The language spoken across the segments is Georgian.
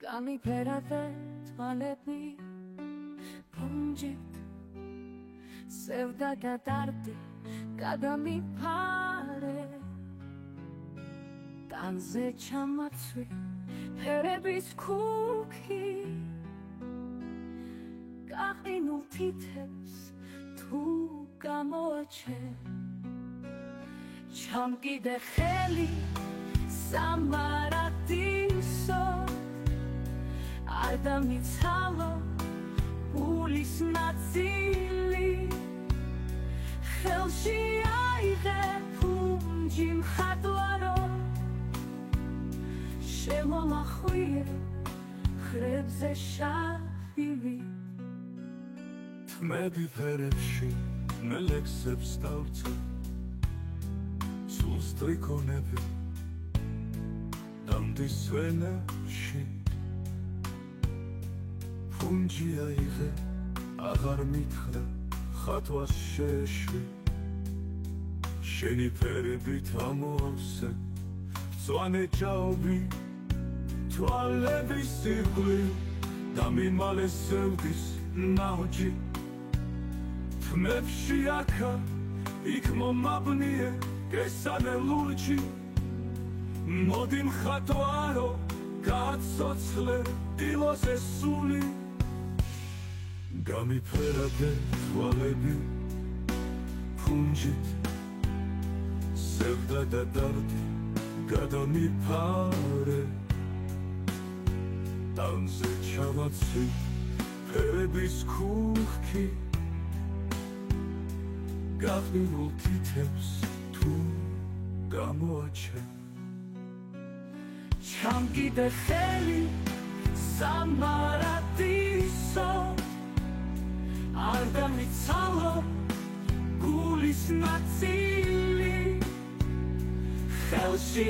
გამიფერადე თვალები ფუნჯით სევდა და დარდი გადამიფარე ტანზე ჩამაცვი ფერების ქუქი გაყინულ თითებს თუ გამოაჩე ჩამკიდე ხელი სამარადისო არ დამიცალო გულის ნაწილი ხელში აიღე ფუნჯი მხატვარო შემომახვიე ხრებზე შავივი თმები ფერებში მელექსებს დავწერ სულს ტრიქონები დამდის ვენებში ფუნჯი აიღე აღარ მითხრა ხატვას შეეშვი შენი ფერებით ამოავსე მწვანე ჭაობი თვალების სიყვი და მიმალე სევდის ნაოჭი თმებში აქა იქ მომაბნიე კესანე ლურჯი მოდი მხატვარო გაცოცხლე დილოზე სული გამიფერადე თვალები ფუნჯით სევდა და დარდი გადამიფარე ტანზე ჩამაცვი ფერების ქუქი გაყინულ თითებს თუ გამოაჩე ჩამკიდე ხელი სამარადისო არ დამიცალო გულის ნაწილი ხელში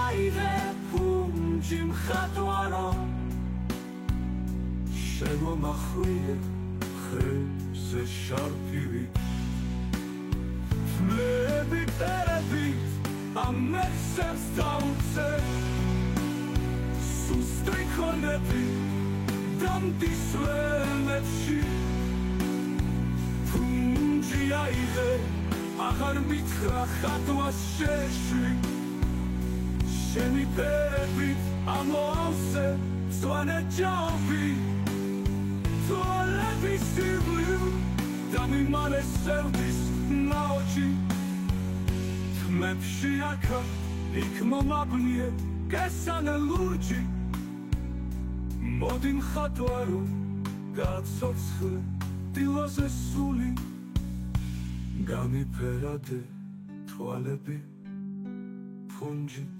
აიღე ფუნჯი მხატვარო შემომახვიე ხრებზე შავივი თმები ფერებით ამექსებს დავწერ სულს ტრიქონები დამდის ვენებში ფუნჯი აიღე აღარ მითხრა ხატვას შეეშვი შენი ფერებით ამოავსე მწვანე ჭაობი თვალების სიყვი და მიმალე სევდის ნაოჭი თმებში აქა იქ მომაბნიე კესანე ლურჯი მოდი მხატვარო გაცოცხლე დილოზე სული გამიფერადე თვალები ფუნჯით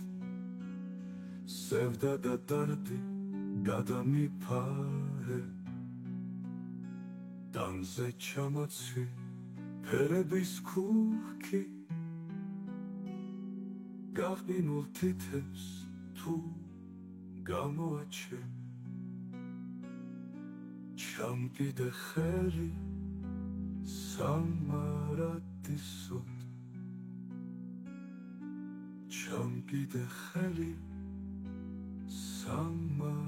სევდა და დარდი გადამიფარე ტანზე ჩამაცვი ფერების ქუქი გაყინულ თითებს თუ გამოაჩე ჩამკიდე ხელი სამარადისოდ ჩამკიდე ხელი სამარადისოდ